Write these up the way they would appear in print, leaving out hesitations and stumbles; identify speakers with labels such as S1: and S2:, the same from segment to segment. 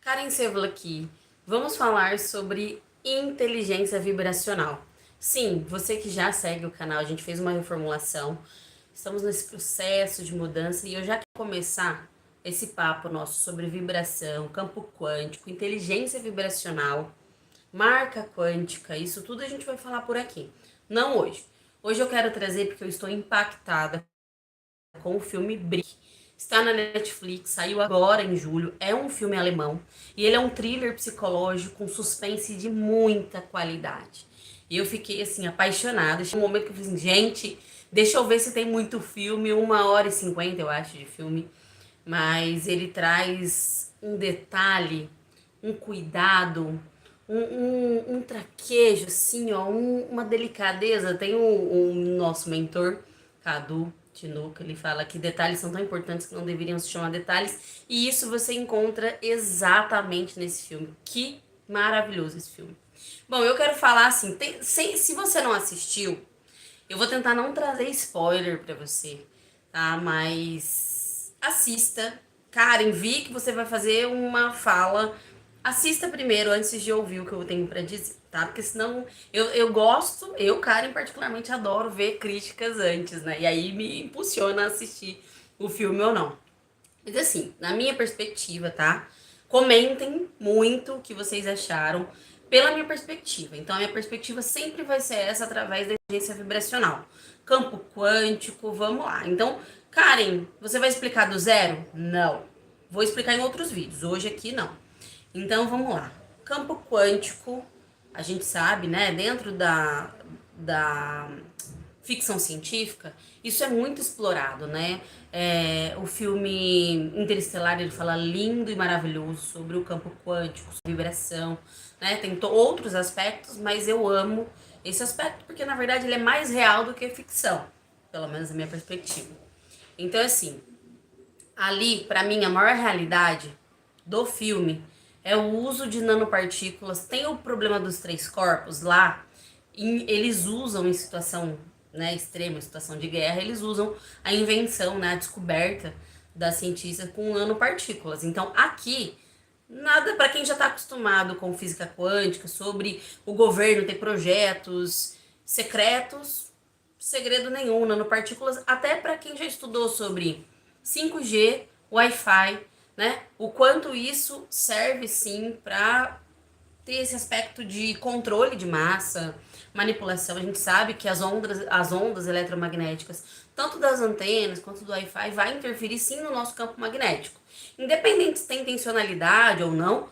S1: Karen Sevilla aqui. Vamos falar sobre inteligência vibracional. Sim, você que já segue o canal, a gente fez uma reformulação. Estamos nesse processo de mudança e eu já quero começar esse papo nosso sobre vibração, campo quântico, inteligência vibracional, marca quântica, isso tudo a gente vai falar por aqui. Não hoje. Hoje eu quero trazer porque eu estou impactada com o filme Brick. Está na Netflix, saiu agora em julho, é um filme alemão e ele é um thriller psicológico com suspense de muita qualidade. E eu fiquei assim, apaixonada. Chegou um momento que eu falei assim, gente, deixa eu ver se tem muito filme, 1h50 eu acho de filme, mas ele traz um detalhe, um cuidado, um traquejo, assim, ó, uma delicadeza. Tem o nosso mentor, Cadu Tinoco, ele fala que detalhes são tão importantes que não deveriam se chamar detalhes, e isso você encontra exatamente nesse filme. Que maravilhoso esse filme. Bom, eu quero falar assim, se você não assistiu, eu vou tentar não trazer spoiler pra você, tá? Mas assista. Karen, vi que você vai fazer uma fala. Assista primeiro antes de ouvir o que eu tenho pra dizer, tá? Porque senão eu gosto, eu, Karen, particularmente adoro ver críticas antes, né? E aí me impulsiona a assistir o filme ou não. Mas assim, na minha perspectiva, tá? Comentem muito o que vocês acharam pela minha perspectiva. Então, a minha perspectiva sempre vai ser essa através da inteligência vibracional. Campo quântico, vamos lá. Então, Karen, você vai explicar do zero? Não. Vou explicar em outros vídeos. Hoje aqui não. Então, vamos lá. Campo quântico, a gente sabe, né? Dentro da ficção científica, isso é muito explorado, né? O filme Interestelar, ele fala lindo e maravilhoso sobre o campo quântico, sobre vibração, né? Tem outros aspectos, mas eu amo esse aspecto porque, na verdade, ele é mais real do que ficção, pelo menos na minha perspectiva. Então, assim, ali, para mim, a maior realidade do filme é o uso de nanopartículas. Tem o problema dos três corpos lá, eles usam em situação, né, extrema, situação de guerra, eles usam a invenção, né, a descoberta das cientistas com nanopartículas. Então, aqui, nada para quem já está acostumado com física quântica, sobre o governo ter projetos secretos, segredo nenhum, nanopartículas, até para quem já estudou sobre 5G, Wi-Fi, né? O quanto isso serve sim para ter esse aspecto de controle de massa, manipulação. A gente sabe que as ondas eletromagnéticas, tanto das antenas quanto do Wi-Fi, vai interferir sim no nosso campo magnético. Independente se tem intencionalidade ou não,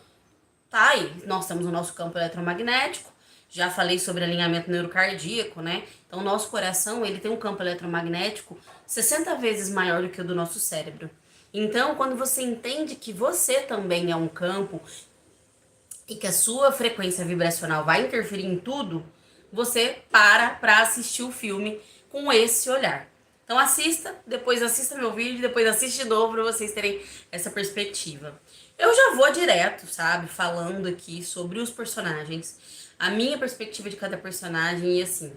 S1: tá aí. Nós temos o nosso campo eletromagnético. Já falei sobre alinhamento neurocardíaco, né? Então, o nosso coração, ele tem um campo eletromagnético 60 vezes maior do que o do nosso cérebro. Então, quando você entende que você também é um campo e que a sua frequência vibracional vai interferir em tudo, você para assistir o filme com esse olhar. Então assista, depois assista meu vídeo, depois assiste de novo para vocês terem essa perspectiva. Eu já vou direto, sabe, falando aqui sobre os personagens, a minha perspectiva de cada personagem e assim,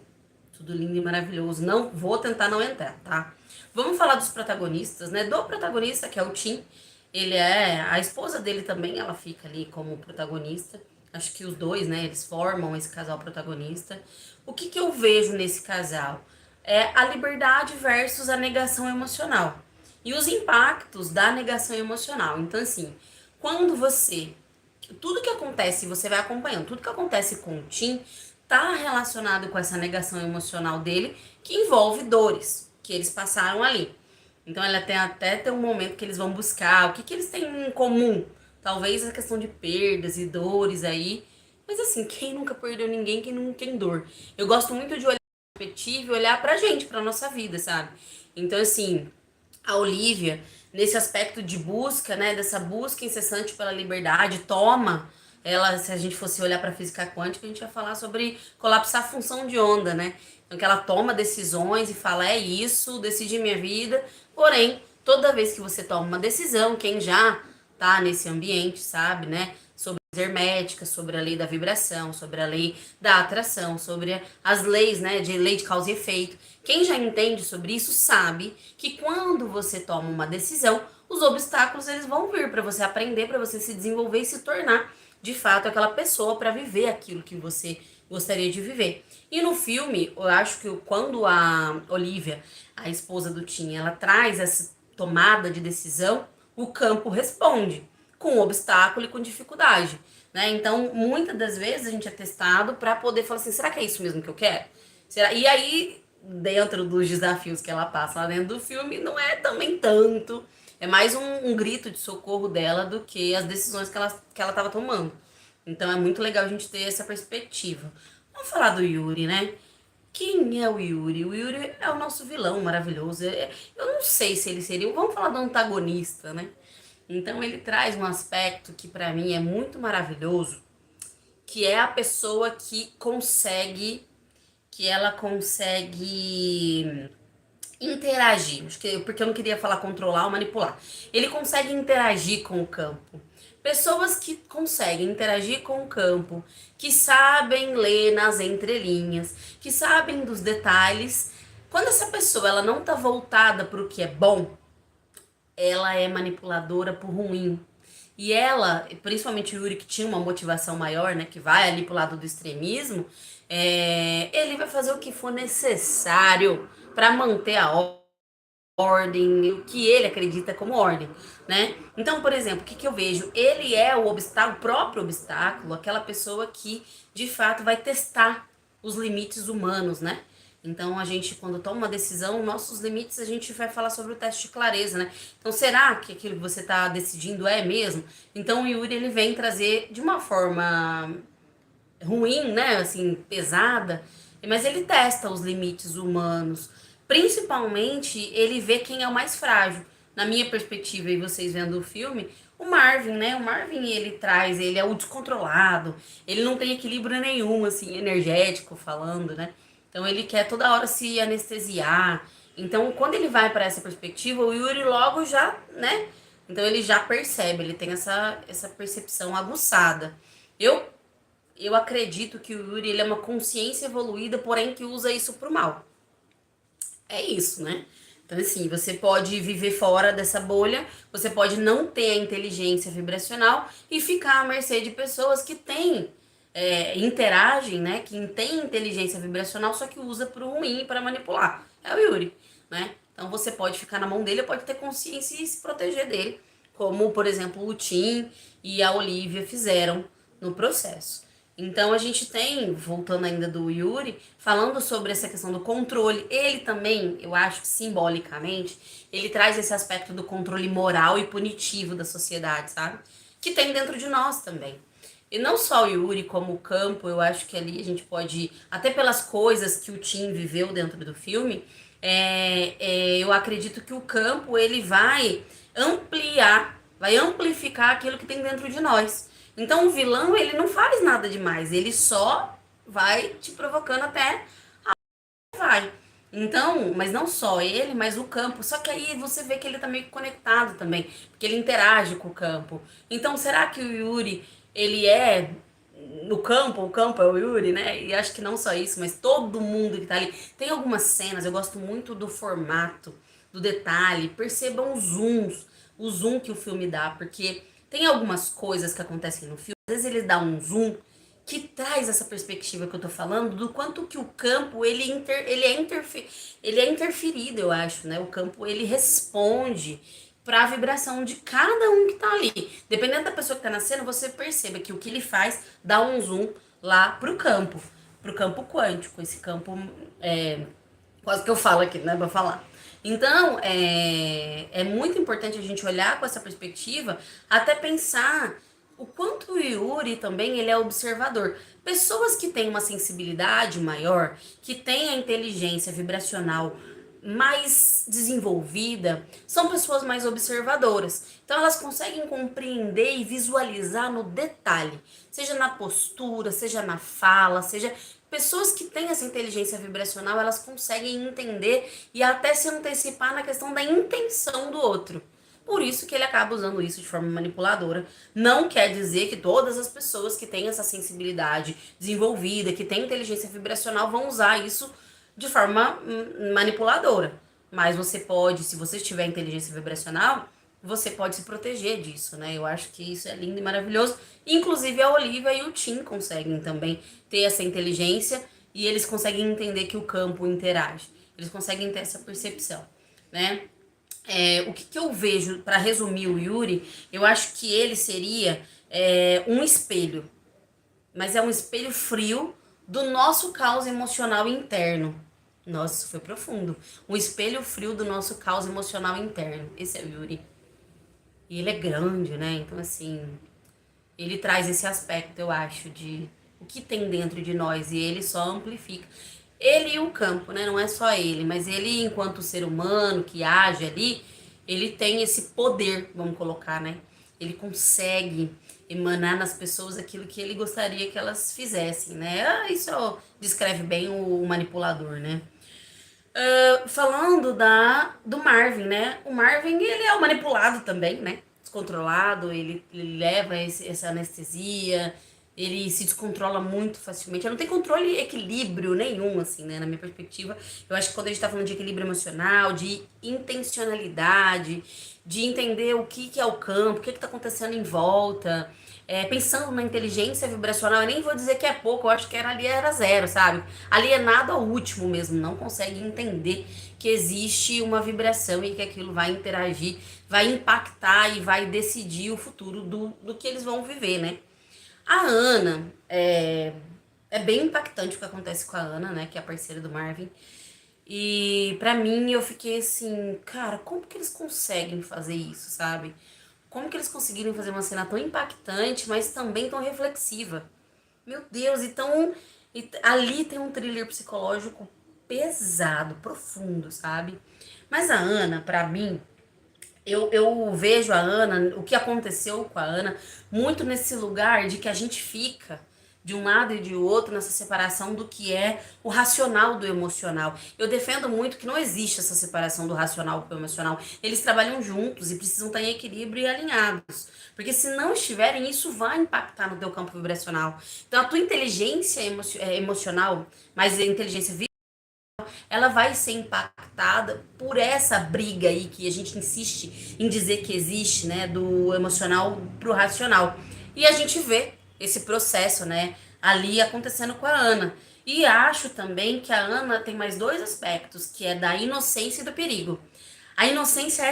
S1: tudo lindo e maravilhoso. Não vou tentar não entrar, tá? Vamos falar dos protagonistas, né? Do protagonista, que é o Tim. Ele é... A esposa dele também, ela fica ali como protagonista. Acho que os dois, né? Eles formam esse casal protagonista. O que que eu vejo nesse casal? É a liberdade versus a negação emocional. E os impactos da negação emocional. Então, assim, quando você... Tudo que acontece, você vai acompanhando. Tudo que acontece com o Tim tá relacionado com essa negação emocional dele, que envolve dores que eles passaram ali. Então ela tem até tem um momento que eles vão buscar o que eles têm em comum. Talvez a questão de perdas e dores aí. Mas assim, quem nunca perdeu ninguém, quem não tem dor? Eu gosto muito de olhar pra perspectiva e olhar pra gente, pra nossa vida, sabe? Então, assim, a Olivia, nesse aspecto de busca, né, dessa busca incessante pela liberdade, toma ela, se a gente fosse olhar para física quântica, a gente ia falar sobre colapsar a função de onda, né? Então que ela toma decisões e fala, é isso, decidi minha vida. Porém, toda vez que você toma uma decisão, quem já tá nesse ambiente sabe, né, sobre hermética, sobre a lei da vibração, sobre a lei da atração, sobre as leis, né, de lei de causa e efeito. Quem já entende sobre isso sabe que quando você toma uma decisão, os obstáculos eles vão vir para você aprender, para você se desenvolver e se tornar de fato aquela pessoa para viver aquilo que você gostaria de viver. E no filme, eu acho que quando a Olivia, a esposa do Tim, ela traz essa tomada de decisão, o campo responde com obstáculo e com dificuldade, né? Então, muitas das vezes a gente é testado para poder falar assim, será que é isso mesmo que eu quero? Será? E aí, dentro dos desafios que ela passa lá dentro do filme, não é também tanto, é mais um grito de socorro dela do que as decisões que ela estava tomando. Então é muito legal a gente ter essa perspectiva. Vamos falar do Yuri, né? Quem é o Yuri? O Yuri é o nosso vilão maravilhoso. Eu não sei se ele seria. Vamos falar do antagonista, né? Então ele traz um aspecto que pra mim é muito maravilhoso, que é a pessoa que consegue, que ela consegue interagir, porque eu não queria falar controlar ou manipular. Ele consegue interagir com o campo. Pessoas que conseguem interagir com o campo, que sabem ler nas entrelinhas, que sabem dos detalhes. Quando essa pessoa ela não tá voltada para o que é bom, ela é manipuladora por ruim. E ela, principalmente o Yuri, que tinha uma motivação maior, né, que vai ali pro lado do extremismo, ele vai fazer o que for necessário para manter a ordem, o que ele acredita como ordem, né? Então, por exemplo, o que, que eu vejo? Ele é o obstáculo, o próprio obstáculo, aquela pessoa que, de fato, vai testar os limites humanos, né? Então, a gente, quando toma uma decisão, nossos limites, a gente vai falar sobre o teste de clareza, né? Então, será que aquilo que você está decidindo é mesmo? Então, o Yuri, ele vem trazer de uma forma ruim, né? Assim, pesada, mas ele testa os limites humanos. Principalmente, ele vê quem é o mais frágil. Na minha perspectiva, e vocês vendo o filme, o Marvin, né? O Marvin, ele é o descontrolado, ele não tem equilíbrio nenhum, assim, energético falando, né? Então, ele quer toda hora se anestesiar. Então, quando ele vai para essa perspectiva, o Yuri logo já, né? Então, ele já percebe, ele tem essa percepção aguçada. Eu eu acredito que o Yuri ele é uma consciência evoluída, porém que usa isso pro mal. É isso, né? Então, assim, você pode viver fora dessa bolha, você pode não ter a inteligência vibracional e ficar à mercê de pessoas que têm, interagem, né? Que têm inteligência vibracional, só que usa pro ruim para manipular. É o Yuri, né? Então, você pode ficar na mão dele, pode ter consciência e se proteger dele, como, por exemplo, o Tim e a Olivia fizeram no processo. Então a gente tem, voltando ainda do Yuri, falando sobre essa questão do controle, ele também, eu acho que simbolicamente, ele traz esse aspecto do controle moral e punitivo da sociedade, sabe? Que tem dentro de nós também. E não só o Yuri, como o campo, eu acho que ali a gente pode, até pelas coisas que o Tim viveu dentro do filme, eu acredito que o campo ele vai ampliar, vai amplificar aquilo que tem dentro de nós. Então o vilão, ele não faz nada demais, ele só vai te provocando até vai. Então, mas não só ele, mas o campo. Só que aí você vê que ele tá meio conectado também, porque ele interage com o campo. Então, será que o Yuri, ele é no campo, o campo é o Yuri, né? E acho que não só isso, mas todo mundo que tá ali. Tem algumas cenas, eu gosto muito do formato, do detalhe. Percebam os zooms, o zoom que o filme dá, porque tem algumas coisas que acontecem no filme, às vezes ele dá um zoom que traz essa perspectiva que eu tô falando do quanto que o campo ele é interferido, eu acho, né? O campo ele responde para a vibração de cada um que tá ali. Dependendo da pessoa que tá na cena, você percebe que o que ele faz dá um zoom lá pro campo quântico, esse campo quase que eu falo aqui, né, pra falar. Então, é muito importante a gente olhar com essa perspectiva, até pensar o quanto o Yuri também ele é observador. Pessoas que têm uma sensibilidade maior, que têm a inteligência vibracional mais desenvolvida, são pessoas mais observadoras. Então elas conseguem compreender e visualizar no detalhe, seja na postura, seja na fala, seja pessoas que têm essa inteligência vibracional, elas conseguem entender e até se antecipar na questão da intenção do outro. Por isso que ele acaba usando isso de forma manipuladora. Não quer dizer que todas as pessoas que têm essa sensibilidade desenvolvida, que têm inteligência vibracional, vão usar isso de forma manipuladora. Mas você pode, se você tiver inteligência vibracional, você pode se proteger disso, né? Eu acho que isso é lindo e maravilhoso. Inclusive a Olivia e o Tim conseguem também ter essa inteligência e eles conseguem entender que o campo interage. Eles conseguem ter essa percepção, né? O que eu vejo, para resumir o Yuri, eu acho que ele seria um espelho, mas é um espelho frio do nosso caos emocional interno. Nossa, isso foi profundo. Um espelho frio do nosso caos emocional interno. Esse é o Yuri. E ele é grande, né? Então, assim, ele traz esse aspecto, eu acho, de o que tem dentro de nós e ele só amplifica. Ele e o campo, né? Não é só ele, mas ele, enquanto ser humano que age ali, ele tem esse poder, vamos colocar, né? Ele consegue emanar nas pessoas aquilo que ele gostaria que elas fizessem, né? Isso descreve bem o manipulador, né? Falando do Marvin, né? O Marvin, ele é o manipulado também, né? Descontrolado, ele leva essa anestesia, ele se descontrola muito facilmente. Ele não tem controle, equilíbrio nenhum, assim, né? Na minha perspectiva. Eu acho que quando a gente tá falando de equilíbrio emocional, de intencionalidade, de entender o que é o campo, o que tá acontecendo em volta, pensando na inteligência vibracional, eu nem vou dizer que é pouco, eu acho que ali era zero, sabe? Ali é nada ao último mesmo, não consegue entender que existe uma vibração e que aquilo vai interagir, vai impactar e vai decidir o futuro do que eles vão viver, né? A Ana, é bem impactante o que acontece com a Ana, né, que é a parceira do Marvin. E pra mim eu fiquei assim, cara, como que eles conseguem fazer isso, sabe? Como que eles conseguiram fazer uma cena tão impactante, mas também tão reflexiva? Meu Deus, ali tem um thriller psicológico pesado, profundo, sabe? Mas a Ana, pra mim, eu vejo a Ana, o que aconteceu com a Ana, muito nesse lugar de que a gente fica de um lado e de outro nessa separação do que é o racional do emocional. Eu defendo muito que não existe essa separação do racional com o emocional. Eles trabalham juntos e precisam estar em equilíbrio e alinhados. Porque se não estiverem, isso vai impactar no teu campo vibracional. Então a tua inteligência emocional, mas a inteligência ela vai ser impactada por essa briga aí que a gente insiste em dizer que existe, né, do emocional pro racional. E a gente vê esse processo, né, ali acontecendo com a Ana. E acho também que a Ana tem mais dois aspectos, que é da inocência e do perigo. A inocência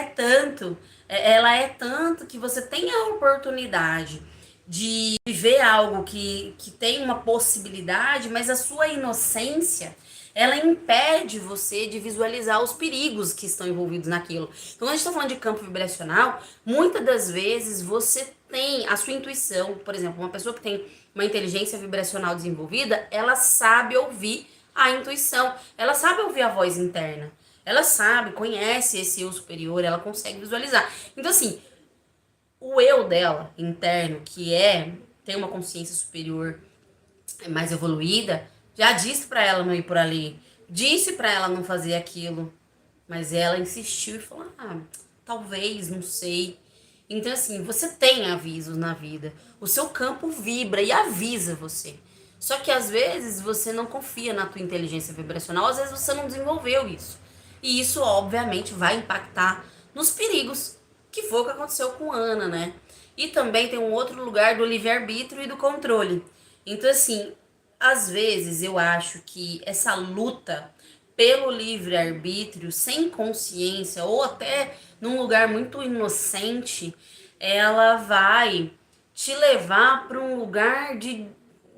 S1: ela é tanto que você tem a oportunidade de viver algo que tem uma possibilidade, mas a sua inocência, ela impede você de visualizar os perigos que estão envolvidos naquilo. Então, quando a gente está falando de campo vibracional, muitas das vezes você tem a sua intuição, por exemplo, uma pessoa que tem uma inteligência vibracional desenvolvida, ela sabe ouvir a intuição, ela sabe ouvir a voz interna, ela sabe, conhece esse eu superior, ela consegue visualizar. Então, assim, o eu dela, interno, tem uma consciência superior mais evoluída, já disse pra ela não ir por ali, disse pra ela não fazer aquilo, mas ela insistiu e falou: ah, talvez, não sei. Então, assim, você tem avisos na vida, o seu campo vibra e avisa você. Só que às vezes você não confia na tua inteligência vibracional, às vezes você não desenvolveu isso. E isso, obviamente, vai impactar nos perigos, que foi o que aconteceu com Ana, né? E também tem um outro lugar do livre-arbítrio e do controle. Então, assim, às vezes eu acho que essa luta pelo livre-arbítrio, sem consciência, ou até num lugar muito inocente, ela vai te levar para um lugar de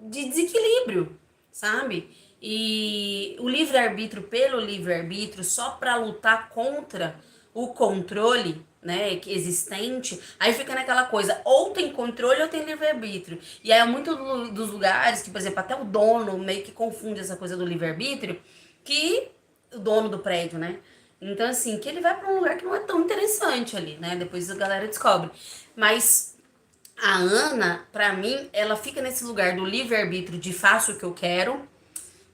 S1: desequilíbrio, sabe? E o livre-arbítrio pelo livre-arbítrio, só para lutar contra o controle, né, existente, aí fica naquela coisa, ou tem controle ou tem livre-arbítrio. E aí é muito dos lugares que, por exemplo, até o dono meio que confunde essa coisa do livre-arbítrio, que o dono do prédio, né? Então, assim, que ele vai para um lugar que não é tão interessante ali, né? Depois a galera descobre. Mas a Ana, pra mim, ela fica nesse lugar do livre-arbítrio de faço o que eu quero,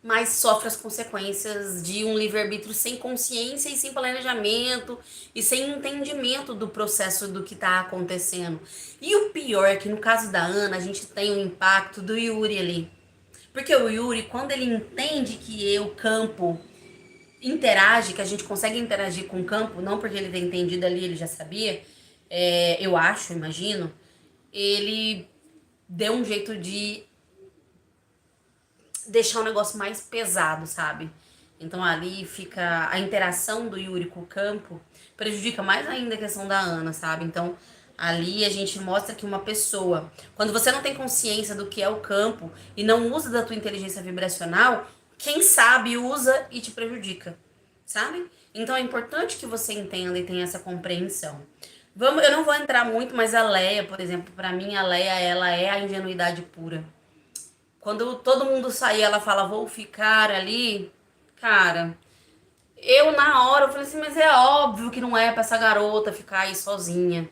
S1: mas sofre as consequências de um livre-arbítrio sem consciência e sem planejamento e sem entendimento do processo do que está acontecendo. E o pior é que no caso da Ana, a gente tem o impacto do Yuri ali. Porque o Yuri, quando ele entende que o campo interage, que a gente consegue interagir com o campo, não porque ele tem entendido ali, ele já sabia, eu acho, imagino, ele deu um jeito de deixar o negócio mais pesado, sabe? Então ali fica a interação do Yuri com o campo, prejudica mais ainda a questão da Ana, sabe? Então ali a gente mostra que uma pessoa, quando você não tem consciência do que é o campo e não usa da tua inteligência vibracional, quem sabe usa e te prejudica, sabe? Então é importante que você entenda e tenha essa compreensão. Eu não vou entrar muito, mas a Leia, por exemplo, pra mim a Leia, ela é a ingenuidade pura. Quando todo mundo sair, ela fala, vou ficar ali, cara, eu na hora eu falei assim, mas é óbvio que não é pra essa garota ficar aí sozinha.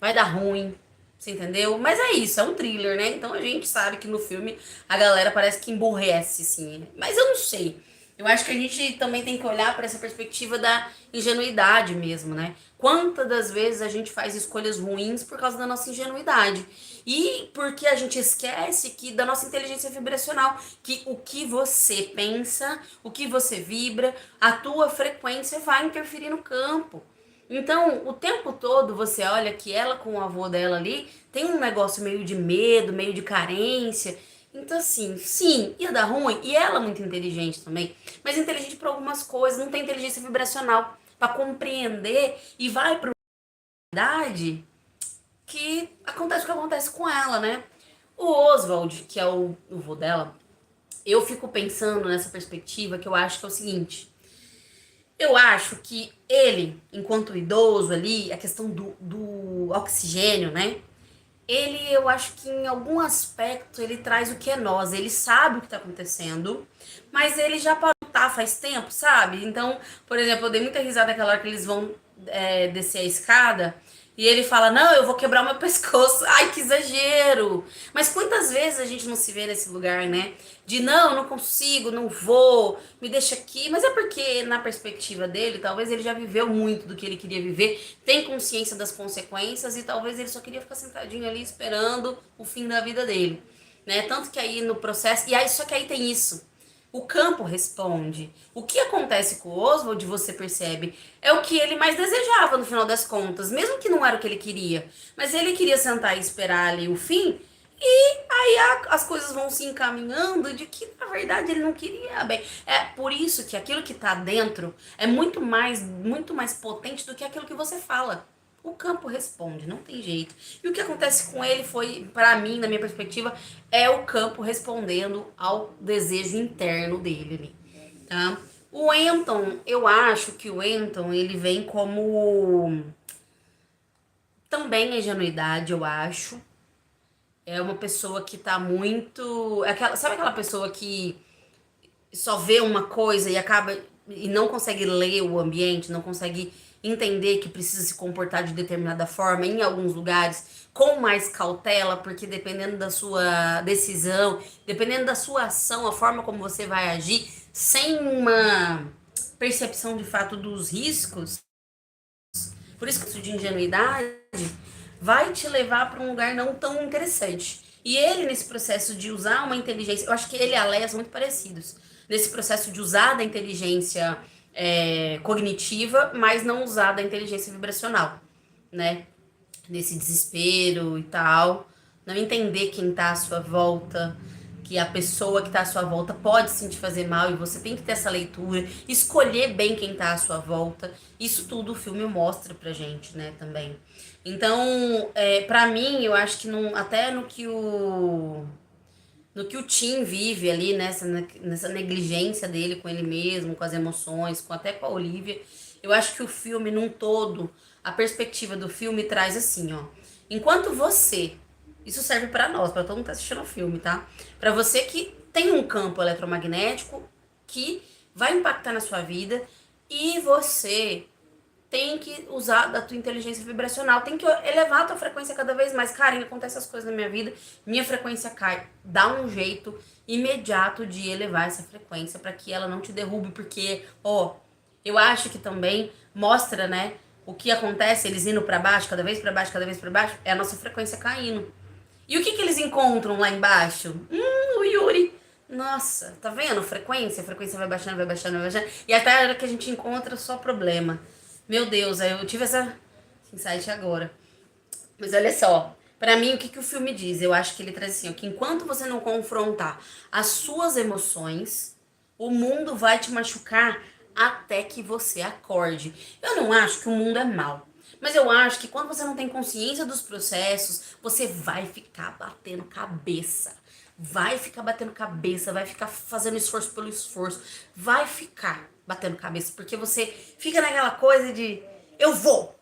S1: Vai dar ruim, você entendeu? Mas é isso, é um thriller, né? Então a gente sabe que no filme a galera parece que emburrece, assim. Mas eu não sei. Eu acho que a gente também tem que olhar para essa perspectiva da ingenuidade mesmo, né? Quantas das vezes a gente faz escolhas ruins por causa da nossa ingenuidade? E porque a gente esquece que da nossa inteligência vibracional, que o que você pensa, o que você vibra, a tua frequência vai interferir no campo. Então, o tempo todo você olha que ela com o avô dela ali tem um negócio meio de medo, meio de carência. Então, assim, sim, ia dar ruim. E ela é muito inteligente também. Mas inteligente por algumas coisas, não tem inteligência vibracional para compreender e vai para uma idade que acontece o que acontece com ela, né? O Oswald, que é o avô dela, eu fico pensando nessa perspectiva que eu acho que é o seguinte. Eu acho que ele, enquanto idoso ali, a questão do oxigênio, né? Ele, eu acho que em algum aspecto ele traz o que é nós. Ele sabe o que tá acontecendo, mas ele já parou de lutar faz tempo, sabe? Então, por exemplo, eu dei muita risada naquela hora que eles vão descer a escada e ele fala: Não, eu vou quebrar o meu pescoço. Ai, que exagero! Mas quantas vezes a gente não se vê nesse lugar, né? De não, não consigo, não vou, me deixa aqui. Mas é porque, na perspectiva dele, talvez ele já viveu muito do que ele queria viver, tem consciência das consequências e talvez ele só queria ficar sentadinho ali esperando o fim da vida dele, né? Tanto que aí no processo. E aí, só que aí tem isso. O campo responde. O que acontece com o Oswald, você percebe, é o que ele mais desejava no final das contas, mesmo que não era o que ele queria. Mas ele queria sentar e esperar ali o fim, e aí as coisas vão se encaminhando de que, na verdade, ele não queria bem. É por isso que aquilo que tá dentro é muito mais potente do que aquilo que você fala. O campo responde, não tem jeito. E o que acontece com ele foi, para mim, na minha perspectiva, é o campo respondendo ao desejo interno dele ali, tá? O Anton, eu acho que o Anton, ele vem como também a ingenuidade, eu acho. É uma pessoa que tá muito, sabe aquela pessoa que só vê uma coisa e acaba e não consegue ler o ambiente, não consegue entender que precisa se comportar de determinada forma em alguns lugares com mais cautela, porque dependendo da sua decisão, dependendo da sua ação, a forma como você vai agir, sem uma percepção de fato dos riscos, por isso que isso de ingenuidade vai te levar para um lugar não tão interessante. E ele, nesse processo de usar uma inteligência, eu acho que ele e a Leia são muito parecidos. Nesse processo de usar da inteligência cognitiva, mas não usar da inteligência vibracional, né? Nesse desespero e tal. Não entender quem tá à sua volta, que a pessoa que tá à sua volta pode sim te fazer mal e você tem que ter essa leitura, escolher bem quem tá à sua volta. Isso tudo o filme mostra pra gente, né, também. Então, pra mim, eu acho que até no que o Tim vive ali, nessa negligência dele com ele mesmo, com as emoções, até com a Olivia, eu acho que o filme, num todo, a perspectiva do filme traz assim, ó. Enquanto você, isso serve pra nós, pra todo mundo que tá assistindo o filme, tá? Pra você que tem um campo eletromagnético que vai impactar na sua vida e você tem que usar da tua inteligência vibracional, tem que elevar a tua frequência cada vez mais. Karine, acontece as coisas na minha vida, minha frequência cai. Dá um jeito imediato de elevar essa frequência para que ela não te derrube, porque, ó, eu acho que também mostra, né, o que acontece, eles indo para baixo, cada vez para baixo, cada vez para baixo, é a nossa frequência caindo. E o que eles encontram lá embaixo? O Yuri. Nossa, tá vendo? A frequência vai baixando, vai baixando, vai baixando. E até a hora que a gente encontra só problema. Meu Deus, eu tive essa insight agora. Mas olha só, pra mim, o que o filme diz? Eu acho que ele traz assim, ó, que enquanto você não confrontar as suas emoções, o mundo vai te machucar até que você acorde. Eu não acho que o mundo é mau. Mas eu acho que quando você não tem consciência dos processos, você vai ficar batendo cabeça. Vai ficar batendo cabeça, vai ficar fazendo esforço pelo esforço. Vai ficar batendo cabeça, porque você fica naquela coisa de eu vou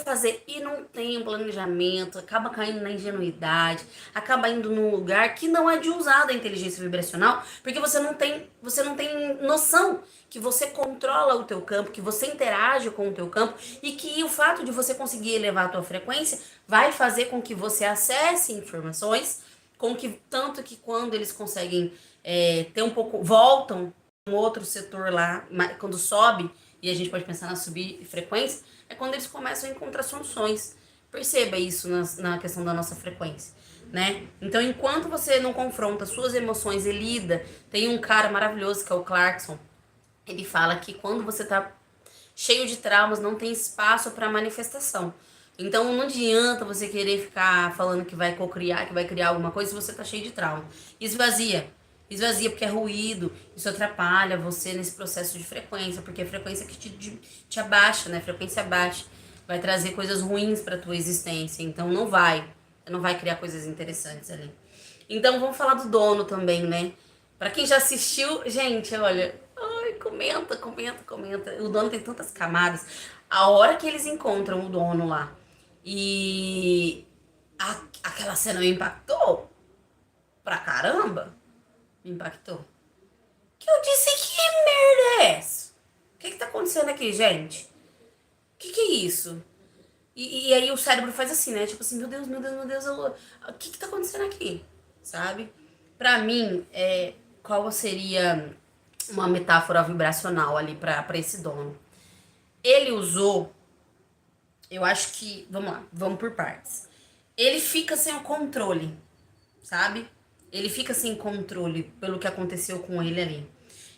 S1: fazer, e não tem um planejamento, acaba caindo na ingenuidade, acaba indo num lugar que não é de usar da inteligência vibracional, porque você não tem noção que você controla o teu campo, que você interage com o teu campo, e que o fato de você conseguir elevar a tua frequência vai fazer com que você acesse informações, com que tanto que quando eles conseguem ter um pouco, voltam um outro setor lá, quando sobe, e a gente pode pensar na subir frequência, é quando eles começam a encontrar soluções. Perceba isso na questão da nossa frequência, né? Então, enquanto você não confronta suas emoções e lida, tem um cara maravilhoso que é o Clarkson, ele fala que quando você tá cheio de traumas, não tem espaço para manifestação. Então, não adianta você querer ficar falando que vai cocriar, que vai criar alguma coisa se você tá cheio de trauma. Esvazia. Esvazia porque é ruído, isso atrapalha você nesse processo de frequência, porque é frequência que te abaixa, né? Frequência baixa vai trazer coisas ruins para tua existência, então não vai criar coisas interessantes ali. Então vamos falar do dono também, né? Para quem já assistiu, gente, olha, ai, comenta, comenta, comenta. O dono tem tantas camadas. A hora que eles encontram o dono lá e aquela cena me impactou pra caramba. Me impactou. Que eu disse, que merda é essa? O que tá acontecendo aqui, gente? O que é isso? E aí o cérebro faz assim, né? Tipo assim, meu Deus, meu Deus, meu Deus, o que tá acontecendo aqui? Sabe? Pra mim, qual seria uma metáfora vibracional ali pra esse dono? Ele usou, eu acho que, vamos lá, vamos por partes. Ele fica sem o controle, sabe? Ele fica sem controle pelo que aconteceu com ele ali.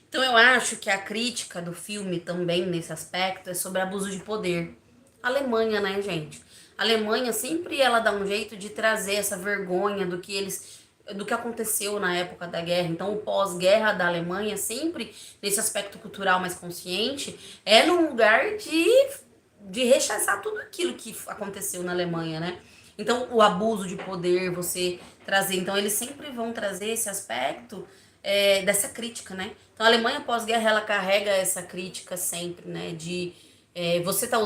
S1: Então eu acho que a crítica do filme também nesse aspecto é sobre abuso de poder. A Alemanha, né, gente? A Alemanha sempre ela dá um jeito de trazer essa vergonha do que aconteceu na época da guerra. Então o pós-guerra da Alemanha sempre nesse aspecto cultural mais consciente é num lugar de rechaçar tudo aquilo que aconteceu na Alemanha, né? Então, o abuso de poder, você trazer. Então, eles sempre vão trazer esse aspecto dessa crítica, né? Então, a Alemanha pós-guerra, ela carrega essa crítica sempre, né? De você tá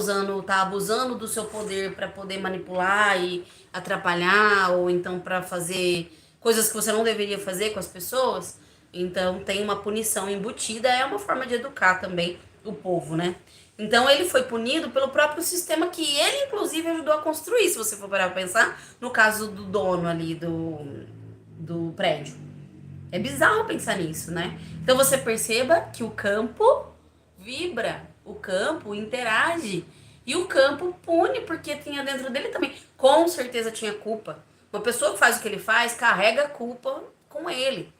S1: abusando do seu poder para poder manipular e atrapalhar, ou então para fazer coisas que você não deveria fazer com as pessoas. Então, tem uma punição embutida, é uma forma de educar também o povo, né? Então ele foi punido pelo próprio sistema que ele, inclusive, ajudou a construir, se você for parar pra pensar, no caso do dono ali do prédio. É bizarro pensar nisso, né? Então você perceba que o campo vibra, o campo interage, e o campo pune, porque tinha dentro dele também, com certeza tinha culpa. Uma pessoa que faz o que ele faz, carrega a culpa com ele.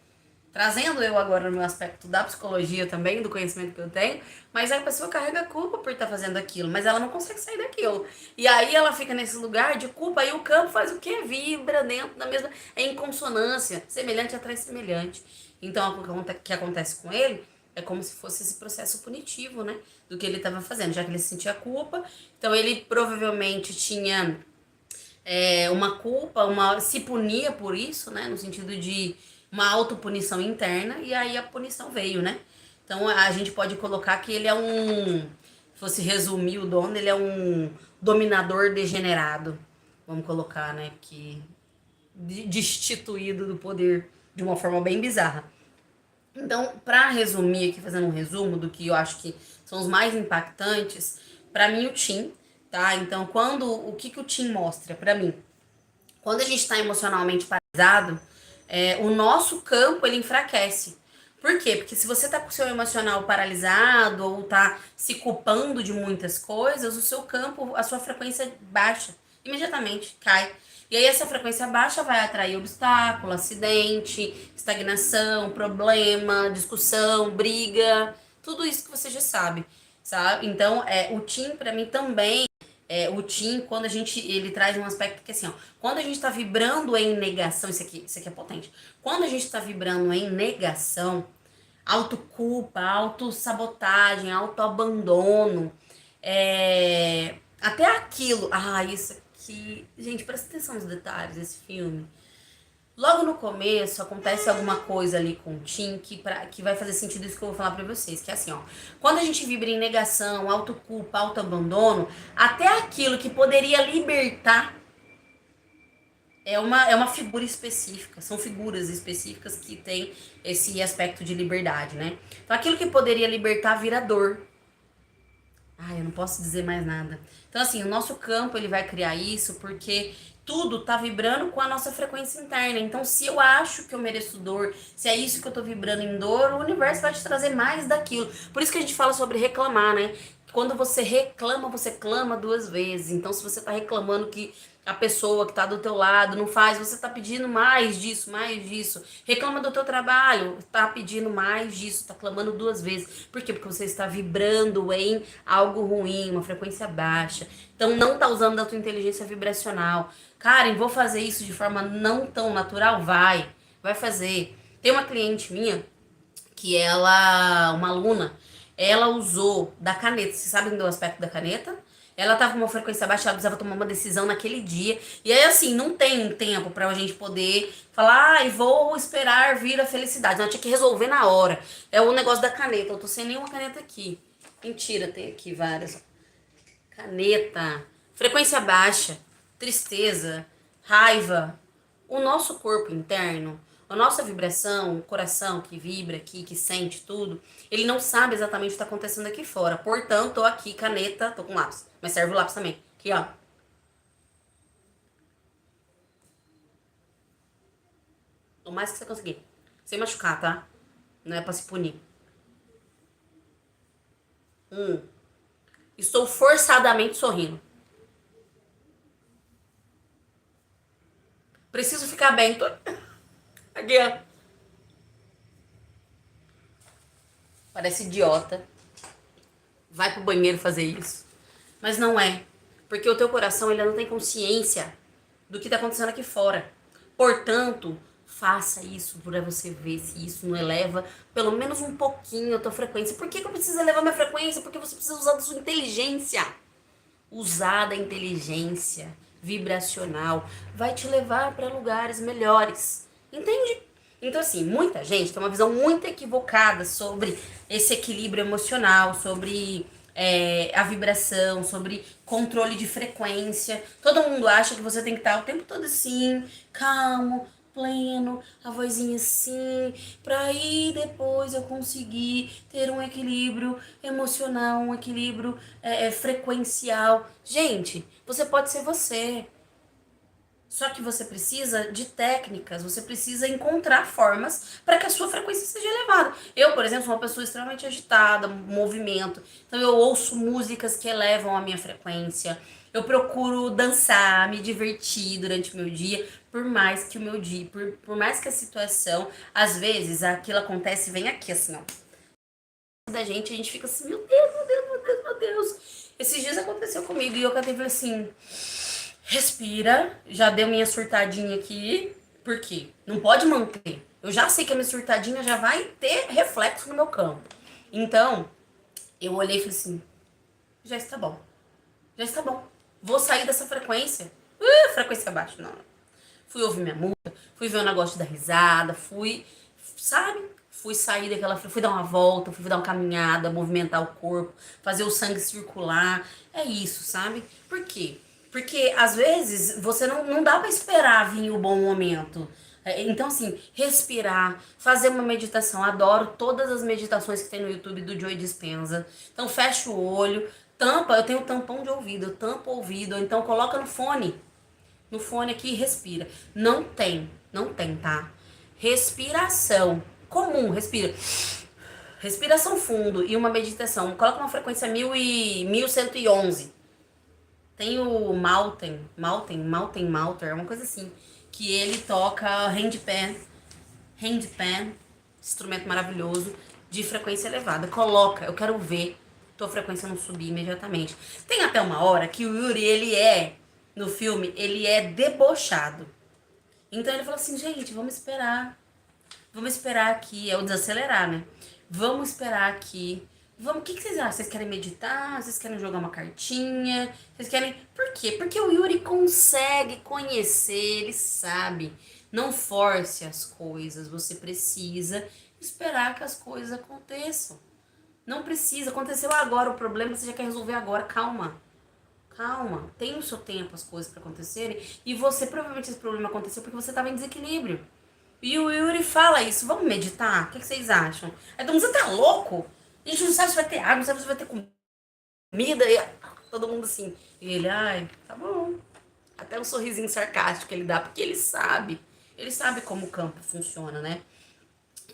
S1: Trazendo eu agora no meu aspecto da psicologia também, do conhecimento que eu tenho, mas a pessoa carrega a culpa por estar fazendo aquilo, mas ela não consegue sair daquilo. E aí ela fica nesse lugar de culpa, e o campo faz o quê? Vibra dentro da mesma... É em consonância, semelhante atrai semelhante. Então, o que acontece com ele é como se fosse esse processo punitivo, né? Do que ele estava fazendo, já que ele sentia culpa. Então, ele provavelmente tinha uma culpa, se punia por isso, né? No sentido de uma autopunição interna, e aí a punição veio, né? Então a gente pode colocar que ele é se fosse resumir o dono, ele é um dominador degenerado, vamos colocar, né? Que destituído do poder de uma forma bem bizarra. Então, para resumir aqui, fazendo um resumo do que eu acho que são os mais impactantes, Pra mim, o Tim, tá? Então, o que o Tim mostra pra mim? Quando a gente tá emocionalmente paralisado, o nosso campo, ele enfraquece. Por quê? Porque se você tá com o seu emocional paralisado ou tá se culpando de muitas coisas, o seu campo, a sua frequência baixa, imediatamente cai. E aí essa frequência baixa vai atrair obstáculo, acidente, estagnação, problema, discussão, briga, tudo isso que você já sabe, sabe? Então, o Tim para mim também o Tim, quando ele traz um aspecto que assim, ó, quando a gente tá vibrando em negação, isso aqui é potente. Quando a gente tá vibrando em negação, autoculpa, autossabotagem, autoabandono, até aquilo. Ah, isso aqui. Gente, presta atenção nos detalhes desse filme. Logo no começo acontece alguma coisa ali com o Tim que vai fazer sentido isso que eu vou falar pra vocês. Que é assim, ó. Quando a gente vibra em negação, autoculpa, autoabandono, até aquilo que poderia libertar é uma figura específica. São figuras específicas que têm esse aspecto de liberdade, né? Então aquilo que poderia libertar vira dor. Ah, eu não posso dizer mais nada. Então, assim, o nosso campo ele vai criar isso porque tudo tá vibrando com a nossa frequência interna. Então, se eu acho que eu mereço dor, se é isso que eu tô vibrando em dor, o universo vai te trazer mais daquilo. Por isso que a gente fala sobre reclamar, né? Quando você reclama, você clama duas vezes. Então, se você tá reclamando que a pessoa que tá do teu lado não faz, você tá pedindo mais disso, mais disso. Reclama do teu trabalho, tá pedindo mais disso, tá clamando duas vezes. Por quê? Porque você está vibrando em algo ruim, uma frequência baixa. Então não tá usando a tua inteligência vibracional. Karen, vou fazer isso de forma não tão natural? Vai fazer. Tem uma cliente minha que uma aluna, ela usou da caneta. Vocês sabem do aspecto da caneta? Ela tava com uma frequência baixa, ela precisava tomar uma decisão naquele dia. E aí, assim, não tem tempo pra gente poder falar, ai, vou esperar vir a felicidade. Não, tinha que resolver na hora. É o negócio da caneta. Eu tô sem nenhuma caneta aqui. Mentira, tem aqui várias. Caneta, frequência baixa, tristeza, raiva. O nosso corpo interno, a nossa vibração, o coração que vibra aqui, que sente tudo, ele não sabe exatamente o que está acontecendo aqui fora. Portanto, tô aqui, caneta, tô com lápis, mas serve o lápis também. Aqui, ó. O mais que você conseguir. Sem machucar, tá? Não é pra se punir. Estou forçadamente sorrindo. Preciso ficar bem. Aqui, ó. Parece idiota. Vai pro banheiro fazer isso. Mas não é. Porque o teu coração, ele não tem consciência do que tá acontecendo aqui fora. Portanto, faça isso para você ver se isso não eleva pelo menos um pouquinho a tua frequência. Por que eu preciso elevar minha frequência? Porque você precisa usar da sua inteligência. Usar da inteligência vibracional vai te levar para lugares melhores. Entende? Então, assim, muita gente tem uma visão muito equivocada sobre esse equilíbrio emocional, sobre a vibração, sobre controle de frequência. Todo mundo acha que você tem que estar o tempo todo assim, calmo, pleno, a vozinha assim, pra aí depois eu conseguir ter um equilíbrio emocional, um equilíbrio frequencial. Gente, você pode ser você. Só que você precisa de técnicas, você precisa encontrar formas para que a sua frequência seja elevada. Eu, por exemplo, sou uma pessoa extremamente agitada, movimento. Então eu ouço músicas que elevam a minha frequência. Eu procuro dançar, me divertir durante o meu dia, por mais que o meu dia, por mais que a situação, às vezes aquilo acontece e vem aqui assim, ó. Da gente, a gente fica assim, meu Deus, meu Deus, meu Deus, meu Deus. Esses dias aconteceu comigo e eu cantei e falei assim, respira, já deu minha surtadinha aqui, por quê? Não pode manter. Eu já sei que a minha surtadinha já vai ter reflexo no meu campo. Então, eu olhei e falei assim, já está bom. Já está bom. Vou sair dessa frequência. Frequência baixa, não. Fui ouvir minha música, fui ver o negócio da risada, sabe? Fui sair daquela, fui dar uma volta, fui dar uma caminhada, movimentar o corpo, fazer o sangue circular. É isso, sabe? Por quê? Porque às vezes você não dá pra esperar vir o bom momento. Então, assim, respirar, fazer uma meditação. Adoro todas as meditações que tem no YouTube do Joe Dispenza. Então, fecha o olho, Tampa, eu tenho tampão de ouvido, eu tampo o ouvido, ou então coloca no fone. No fone aqui e respira. Não tem, tá? Respiração comum, respira. Respiração fundo e uma meditação. Coloca uma frequência 1111. Tem o Malter, uma coisa assim, que ele toca handpan, instrumento maravilhoso de frequência elevada. Coloca, eu quero ver tua frequência não subir imediatamente. Tem até uma hora que o Yuri, no filme, ele é debochado. Então ele falou assim, gente, vamos esperar. Vamos esperar aqui, é o desacelerar, né? Vamos esperar aqui. Vamos, o que vocês acham? Vocês querem meditar? Vocês querem jogar uma cartinha? Vocês querem... Por quê? Porque o Yuri consegue conhecer, ele sabe. Não force as coisas, você precisa esperar que as coisas aconteçam. Não precisa, aconteceu agora o problema, você já quer resolver agora, calma. Calma, tem o seu tempo as coisas para acontecerem e você, provavelmente esse problema aconteceu porque você estava em desequilíbrio. E o Yuri fala isso, vamos meditar? O que vocês acham? Aí todo mundo, você tá louco? A gente não sabe se vai ter água, não sabe se vai ter comida. E todo mundo assim. E ele, ai, tá bom. Até um sorrisinho sarcástico que ele dá, porque ele sabe. Ele sabe como o campo funciona, né?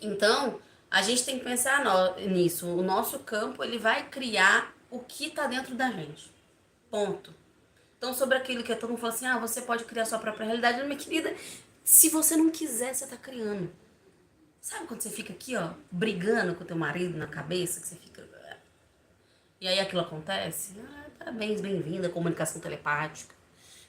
S1: Então, a gente tem que pensar nisso. O nosso campo, ele vai criar o que tá dentro da gente. Ponto. Então, sobre aquilo que todo mundo fala assim, você pode criar sua própria realidade. Minha querida, se você não quiser, você tá criando. Sabe quando você fica aqui, ó, brigando com o teu marido na cabeça, que você fica... E aí aquilo acontece? Parabéns, bem-vinda à comunicação telepática.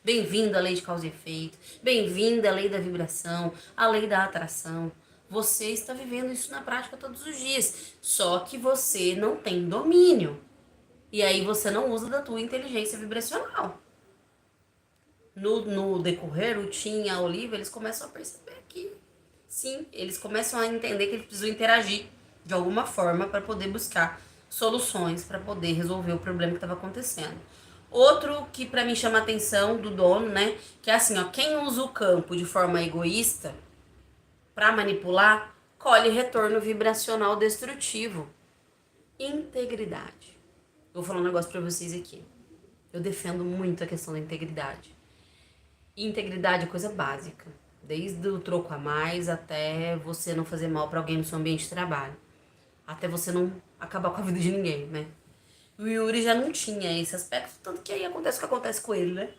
S1: Bem-vindo à lei de causa e efeito. Bem-vindo à lei da vibração, à lei da atração. Você está vivendo isso na prática todos os dias. Só que você não tem domínio. E aí você não usa da tua inteligência vibracional. No decorrer, o Tim e a Olivia, eles começam a perceber que, sim, eles começam a entender que eles precisam interagir de alguma forma para poder buscar soluções, para poder resolver o problema que estava acontecendo. Outro que para mim chama a atenção do dono, né, que é assim, ó, quem usa o campo de forma egoísta para manipular, colhe retorno vibracional destrutivo. Integridade. Eu vou falar um negócio para vocês aqui. Eu defendo muito a questão da integridade. Integridade é coisa básica, desde o troco a mais até você não fazer mal para alguém no seu ambiente de trabalho, até você não acabar com a vida de ninguém, né? O Yuri já não tinha esse aspecto, tanto que aí acontece o que acontece com ele, né?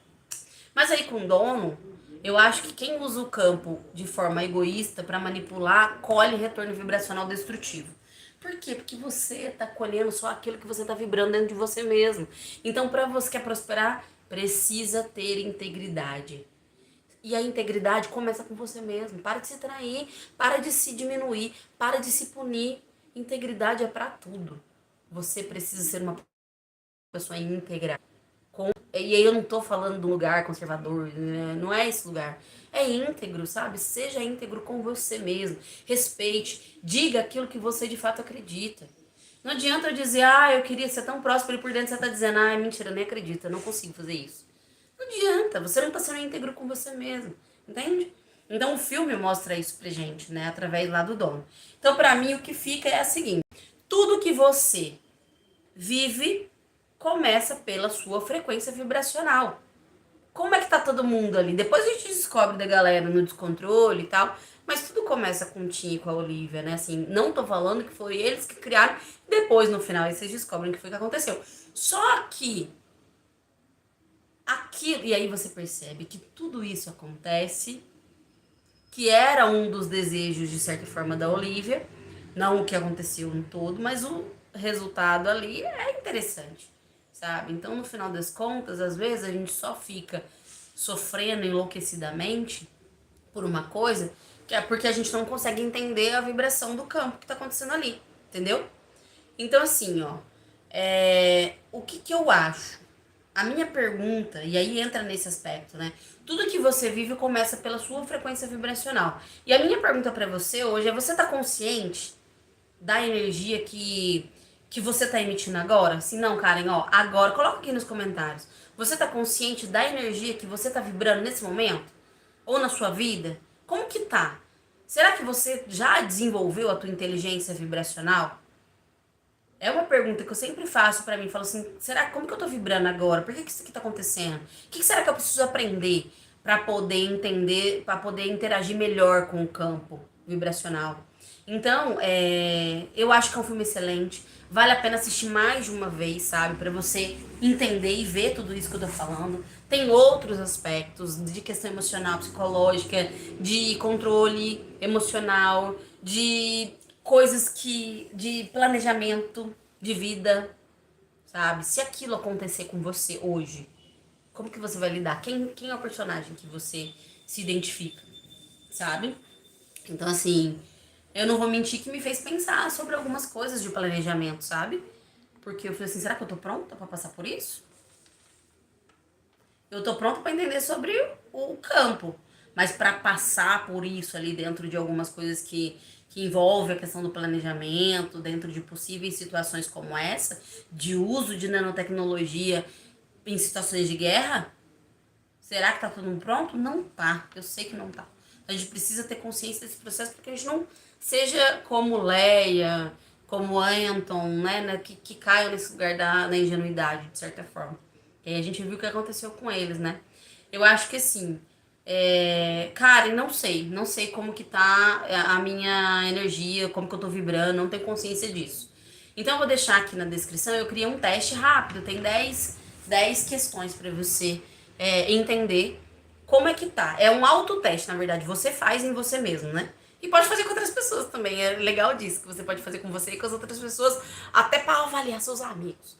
S1: Mas aí com o dono, eu acho que quem usa o campo de forma egoísta para manipular, colhe retorno vibracional destrutivo. Por quê? Porque você tá colhendo só aquilo que você tá vibrando dentro de você mesmo. Então, para você quer prosperar, precisa ter integridade. E a integridade começa com você mesmo. Para de se trair, para de se diminuir, para de se punir. Integridade é para tudo. Você precisa ser uma pessoa íntegra. E aí eu não tô falando de um lugar conservador, né? Não é esse lugar. É íntegro, sabe? Seja íntegro com você mesmo. Respeite, diga aquilo que você de fato acredita. Não adianta eu dizer, eu queria ser tão próspero e por dentro você tá dizendo, é mentira, eu nem acredito, eu não consigo fazer isso. Não adianta, você não tá sendo íntegro com você mesmo, entende? Então o filme mostra isso pra gente, né, através lá do dono. Então pra mim o que fica é o seguinte, tudo que você vive começa pela sua frequência vibracional. Como é que tá todo mundo ali? Depois a gente descobre da galera no descontrole e tal, mas tudo começa com o Tim e com a Olivia, né? Assim, não tô falando que foi eles que criaram, depois no final aí vocês descobrem o que foi que aconteceu. Só que aquilo, e aí você percebe que tudo isso acontece, que era um dos desejos de certa forma da Olivia, não o que aconteceu no todo, mas o resultado ali é interessante, sabe? Então no final das contas, às vezes a gente só fica sofrendo enlouquecidamente por uma coisa que é porque a gente não consegue entender a vibração do campo que tá acontecendo ali, entendeu? Então assim, ó, o que eu acho? A minha pergunta, e aí entra nesse aspecto, né? Tudo que você vive começa pela sua frequência vibracional. E a minha pergunta pra você hoje é: você tá consciente da energia que você tá emitindo agora? Se não, Karen, ó, agora, coloca aqui nos comentários. Você tá consciente da energia que você tá vibrando nesse momento? Ou na sua vida? Como que tá? Será que você já desenvolveu a tua inteligência vibracional? É uma pergunta que eu sempre faço pra mim, falo assim, será como que eu tô vibrando agora? Por que que isso aqui tá acontecendo? O que que será que eu preciso aprender pra poder entender, pra poder interagir melhor com o campo vibracional? Então, eu acho que é um filme excelente. Vale a pena assistir mais de uma vez, sabe? Pra você entender e ver tudo isso que eu tô falando. Tem outros aspectos de questão emocional, psicológica, de controle emocional, de coisas de planejamento de vida, sabe? Se aquilo acontecer com você hoje, como que você vai lidar? Quem é o personagem que você se identifica, sabe? Então, assim, eu não vou mentir que me fez pensar sobre algumas coisas de planejamento, sabe? Porque eu falei assim, será que eu tô pronta pra passar por isso? Eu tô pronta pra entender sobre o campo, mas pra passar por isso ali dentro de algumas coisas que envolve a questão do planejamento, dentro de possíveis situações como essa, de uso de nanotecnologia em situações de guerra, será que tá todo mundo pronto? Não tá. Eu sei que não tá. A gente precisa ter consciência desse processo para que a gente não seja como Leia, como Anton, né, que caiam nesse lugar da ingenuidade, de certa forma. E aí a gente viu o que aconteceu com eles, né? Eu acho que assim, Karen, não sei como que tá a minha energia, como que eu tô vibrando, não tenho consciência disso. Então eu vou deixar aqui na descrição, eu criei um teste rápido, tem dez questões para você entender como é que tá. É um autoteste, na verdade, você faz em você mesmo, né? E pode fazer com outras pessoas também, é legal disso, que você pode fazer com você e com as outras pessoas, até para avaliar seus amigos.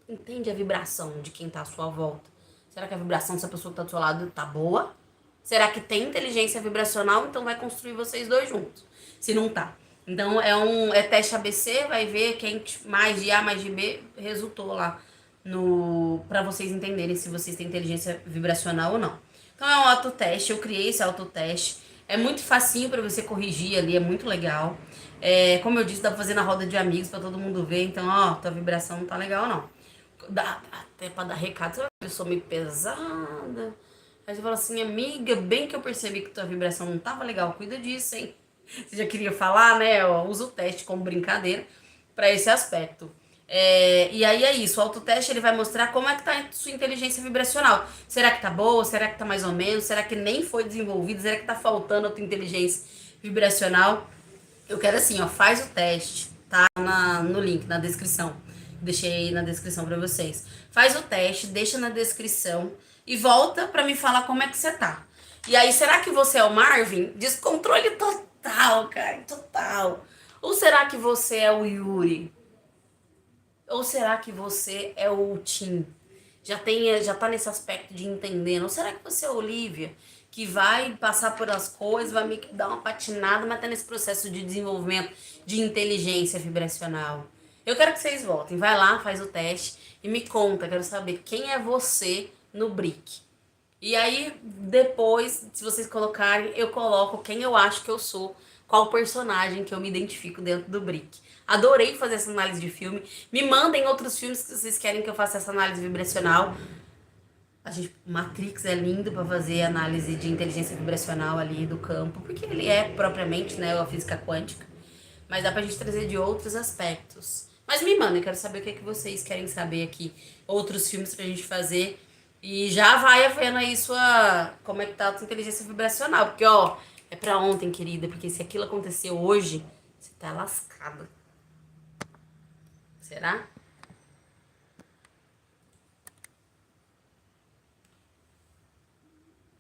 S1: Entende a vibração de quem tá à sua volta. Será que a vibração dessa pessoa que tá do seu lado tá boa? Será que tem inteligência vibracional? Então vai construir vocês dois juntos. Se não tá. Então é teste ABC, vai ver quem mais de A mais de B resultou lá no para vocês entenderem se vocês têm inteligência vibracional ou não. Então é um autoteste, eu criei esse autoteste. É muito facinho para você corrigir ali, é muito legal. Como eu disse, dá pra fazer na roda de amigos para todo mundo ver. Então, ó, tua vibração não tá legal não. Até pra dar recado, você vai ver, eu sou meio pesada. Aí você fala assim, amiga, bem que eu percebi que tua vibração não tava legal, cuida disso, hein? Você já queria falar, né? Ó, usa o teste como brincadeira para esse aspecto. E aí é isso, o autoteste ele vai mostrar como é que tá a sua inteligência vibracional. Será que tá boa? Será que tá mais ou menos? Será que nem foi desenvolvida? Será que tá faltando a tua inteligência vibracional? Eu quero assim, ó, faz o teste, tá no link, na descrição. Deixei aí na descrição pra vocês. Faz o teste, deixa na descrição e volta pra me falar como é que você tá. E aí, será que você é o Marvin? Descontrole total, cara, total. Ou será que você é o Yuri? Ou será que você é o Tim? Já tá nesse aspecto de entender. Ou será que você é a Olivia? Que vai passar por as coisas, vai meio que dar uma patinada, mas tá nesse processo de desenvolvimento de inteligência vibracional. Eu quero que vocês voltem. Vai lá, faz o teste e me conta. Quero saber quem é você no Brick. E aí, depois, se vocês colocarem, eu coloco quem eu acho que eu sou, qual personagem que eu me identifico dentro do Brick. Adorei fazer essa análise de filme. Me mandem outros filmes que vocês querem que eu faça essa análise vibracional. Matrix é lindo para fazer análise de inteligência vibracional ali do campo, porque ele é propriamente, né, a física quântica. Mas dá pra gente trazer de outros aspectos. Mas me mandem, eu quero saber o que, é que vocês querem saber aqui. Outros filmes pra gente fazer. E já vai vendo aí como é que tá a tua inteligência vibracional. Porque, ó, é pra ontem, querida. Porque se aquilo aconteceu hoje, você tá lascada. Será?